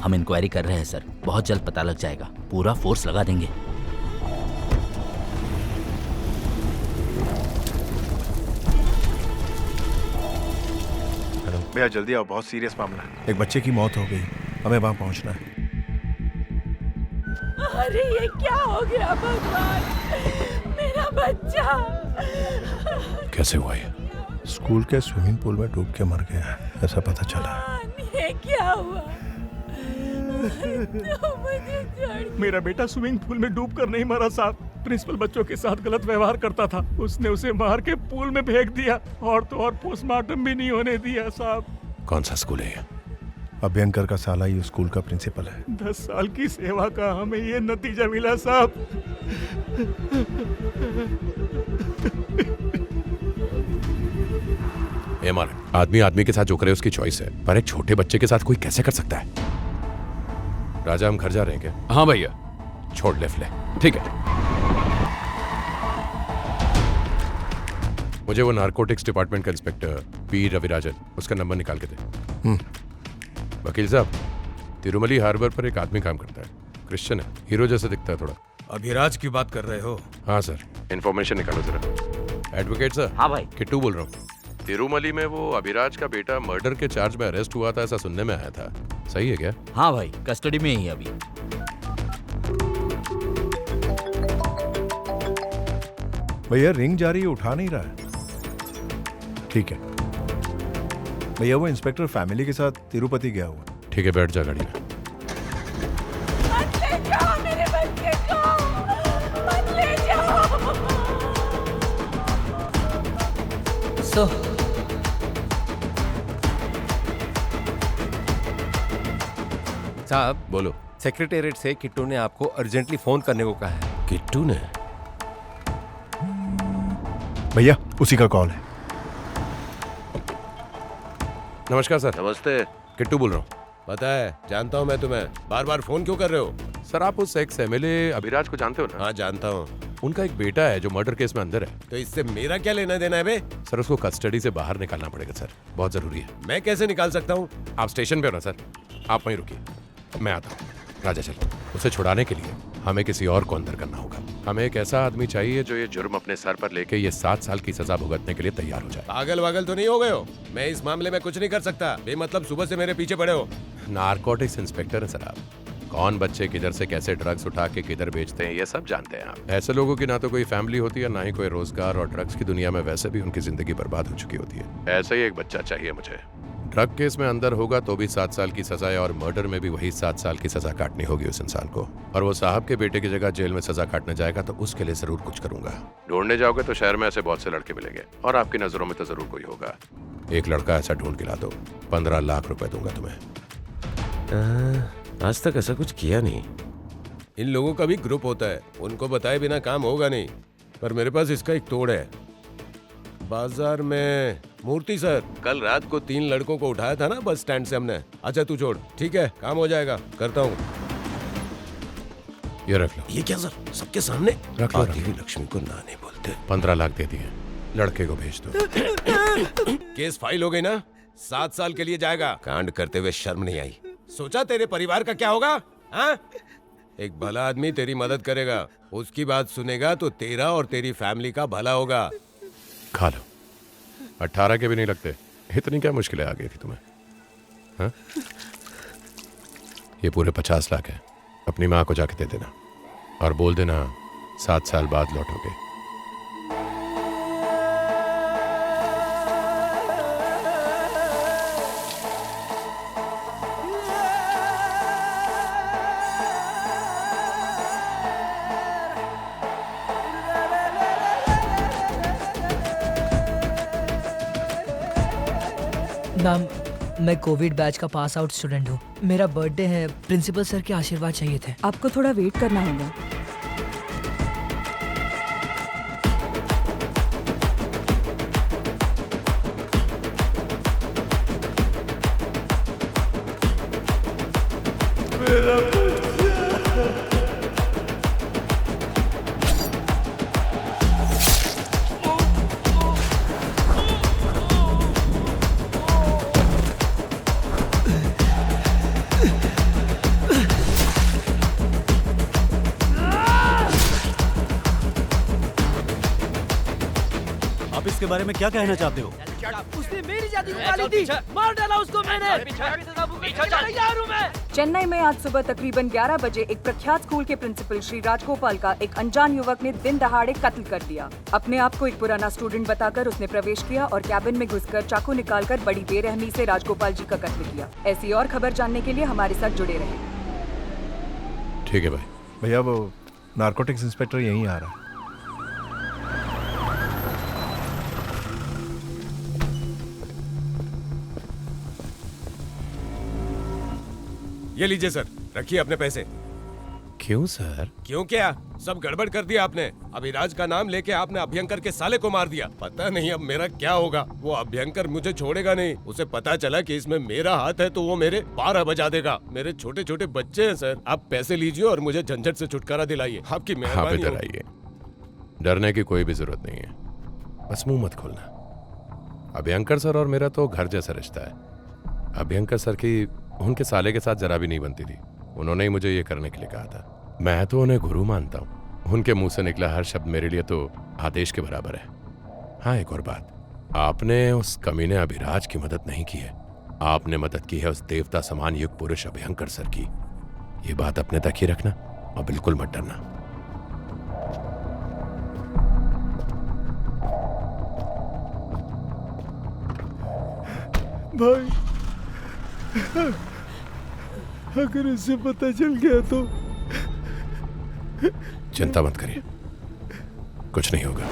हम इंक्वायरी कर रहे हैं सर, बहुत जल्द पता लग जाएगा, पूरा फोर्स लगा देंगे। भैया जल्दी आओ, बहुत सीरियस मामला है। एक बच्चे की मौत हो गई, हमें वहां पहुंचना है। अरे ये क्या हो गया भगवान, मेरा बच्चा कैसे हुआ ये? स्कूल के स्विमिंग पूल में डूब के मर गया, ऐसा पता चला। ये क्या हुआ? तो मुझे छोड़। मेरा बेटा स्विमिंग पूल में डूब कर नहीं मरा साहब, प्रिंसिपल बच्चों के साथ गलत व्यवहार करता था, उसने उसे मार के पूल में फेंक दिया, और तो और पोस्टमार्टम भी नहीं होने दिया साहब। कौन सा स्कूल है ये? अभ्यंकर का साला ये स्कूल का प्रिंसिपल है। 10 साल की सेवा का हमें ये नतीजा मिला साहब। आदमी आदमी के साथ जो करे उसकी चॉइस है, पर एक छोटे बच्चे के साथ कोई कैसे कर सकता है? राजा हम घर जा रहे हैं क्या? हाँ भैया, छोड़ ले ले। ठीक है, मुझे वो नारकोटिक्स डिपार्टमेंट का इंस्पेक्टर पी रविराजन, उसका नंबर निकाल के दे। वकील साहब, तिरुमली हार्बर पर एक आदमी काम करता है, क्रिश्चियन है, हीरो जैसा दिखता है थोड़ा। अभिराज की बात कर रहे हो? हाँ सर, इन्फॉर्मेशन निकालो जरा। Advocate sir. हाँ भाई। किट्टू बोल रहा हूँ। तिरुमली में वो अभिराज का बेटा मर्डर के चार्ज में अरेस्ट हुआ था, ऐसा सुनने में आया था, सही है क्या? हाँ भाई, कस्टडी में ही अभी। भैया रिंग जा रही है, उठा नहीं रहा है। ठीक है भैया, वो इंस्पेक्टर फैमिली के साथ तिरुपति गया हुआ। ठीक है, बैठ जा गाड़ी में। मत ले जाओ मेरे बच्चे को, मत ले जाओ। साहब बोलो। सेक्रेटेरिएट से किट्टू ने आपको अर्जेंटली फोन करने को कहा है। किट्टू ने? भैया उसी का कॉल है। नमस्कार सर। नमस्ते। किट्टू बोल रहा हूँ। पता है, जानता हूँ मैं तुम्हें, बार बार फोन क्यों कर रहे हो? सर आप उस एक्स एमएलए अभिराज को जानते हो ना? हाँ जानता हूँ। उनका एक बेटा है जो मर्डर केस में अंदर है। तो इससे मेरा क्या लेना देना है बे? सर उसको कस्टडी से बाहर निकालना पड़ेगा सर, बहुत जरूरी है। मैं कैसे निकाल सकता हूँ? आप स्टेशन पे हो ना सर, आप वहीं रुकिए, मैं आता हूँ। राजा चल, उसे छुड़ाने के लिए हमें किसी और को अंदर करना होगा। हमें एक ऐसा आदमी चाहिए जो ये जुर्म अपने सर पर लेके ये 7 साल की सजा भुगतने के लिए तैयार हो जाए। पागल वागल तो नहीं हो गए हो? मैं इस मामले में कुछ नहीं कर सकता, बेमतलब सुबह से मेरे पीछे पड़े हो। नारकोटिक्स इंस्पेक्टर है सर आप, कौन बच्चे किधर से कैसे ड्रग्स उठा के किधर बेचते हैं ये सब जानते हैं आप। ऐसे लोगों की ना तो कोई फैमिली होती है, ना ही कोई रोजगार, और ड्रग्स की दुनिया में वैसे भी उनकी जिंदगी बर्बाद हो चुकी होती है। ऐसा ही एक बच्चा चाहिए मुझे। ड्रग केस में अंदर होगा तो भी 7 साल की सजा है, और मर्डर में भी वही 7 साल की सजा काटनी होगी उस इंसान को। और वो साहब के बेटे की जगह जेल में सजा काटने जाएगा तो उसके लिए जरूर कुछ करूंगा। ढूंढने जाओगे तो शहर में ऐसे बहुत से लड़के मिलेंगे, और आपकी नजरों में तो जरूर कोई होगा। एक लड़का ऐसा ढूंढ के ला दो, 15 लाख रुपए दूंगा तुम्हें। आज तक ऐसा कुछ किया नहीं। इन लोगों का भी ग्रुप होता है, उनको बताए बिना काम होगा नहीं। पर मेरे पास इसका एक तोड़ है। बाजार में मूर्ति सर, कल रात को 3 लड़कों को उठाया था ना बस स्टैंड से हमने। अच्छा तू छोड़, ठीक है, काम हो जाएगा, करता हूँ। ये रख लो। ये क्या सर, सबके सामने? रख लो, आती हुई लक्ष्मी को ना नहीं बोलते। 15 लाख दे दिए, लड़के को भेज दो। केस फाइल हो गई ना, 7 साल के लिए जाएगा। कांड करते हुए शर्म नहीं आई? सोचा तेरे परिवार का क्या होगा? हाँ? एक भला आदमी तेरी मदद करेगा, उसकी बात सुनेगा तो तेरा और तेरी फैमिली का भला होगा। खा लो, 18 के भी नहीं लगते, इतनी क्या मुश्किलें आ गई थी तुम्हें? हाँ? ये पूरे 50 लाख है, अपनी माँ को जाके दे देना और बोल देना 7 साल बाद लौटोगे। मैम, मैं कोविड बैच का पास आउट स्टूडेंट हूँ। मेरा बर्थडे है, प्रिंसिपल सर के आशीर्वाद चाहिए थे। आपको थोड़ा वेट करना होगा। आप इसके बारे में क्या कहना चाहते हो? उसने मेरी शादी को गाली दी, मार डाला उसको मैंने। तैयार हूं मैं। चेन्नई में आज सुबह तकरीबन 11 बजे एक प्रख्यात स्कूल के प्रिंसिपल श्री राजगोपाल का एक अनजान युवक ने दिन दहाड़े कत्ल कर दिया। अपने आप को एक पुराना स्टूडेंट बताकर उसने प्रवेश किया और कैबिन में घुसकर चाकू निकालकर बड़ी बेरहमी से राजगोपाल जी का कत्ल किया। ऐसी और खबर जानने के लिए हमारे साथ जुड़े रहें। ठीक है भाई। भैया वो नारकोटिक्स इंस्पेक्टर यहीं आ रहा है। ये लीजिए सर, रखिए अपने पैसे। क्यों सर? क्यों क्या, सब गड़बड़ कर दिया आपने। अभिराज का नाम लेके आपने अभ्यंकर के साले को मार दिया। पता नहीं अब मेरा क्या होगा। वो अभ्यंकर मुझे छोड़ेगा नहीं। उसे पता चला कि इसमें मेरा हाथ है तो वो मेरे 12 बजा देगा। मेरे छोटे छोटे बच्चे हैं सर। आप पैसे लीजिए और मुझे झंझट से छुटकारा दिलाइए। आपकी आप मेहरबानी इधर होगी। आइए। डरने की कोई भी जरूरत नहीं है, बस मुंह मत खोलना। अभ्यंकर सर और मेरा तो घर जैसा रिश्ता है। अभ्यंकर सर की उनके साले के साथ जरा भी नहीं बनती थी। उन्होंने ही मुझे ये करने के लिए कहा था। मैं तो उन्हें गुरु मानता हूँ। उनके मुंह से निकला हर शब्द मेरे लिए तो आदेश के बराबर है। हाँ, एक और बात, आपने उस कमीने अभिराज की मदद नहीं की है, आपने मदद की है उस देवता समान युग पुरुष अभ्यंकर सर की। ये बात अपने तक ही रखना और बिल्कुल मत डरना। भाई, अगर उसे पता चल गया तो। चिंता मत करिए, कुछ नहीं होगा।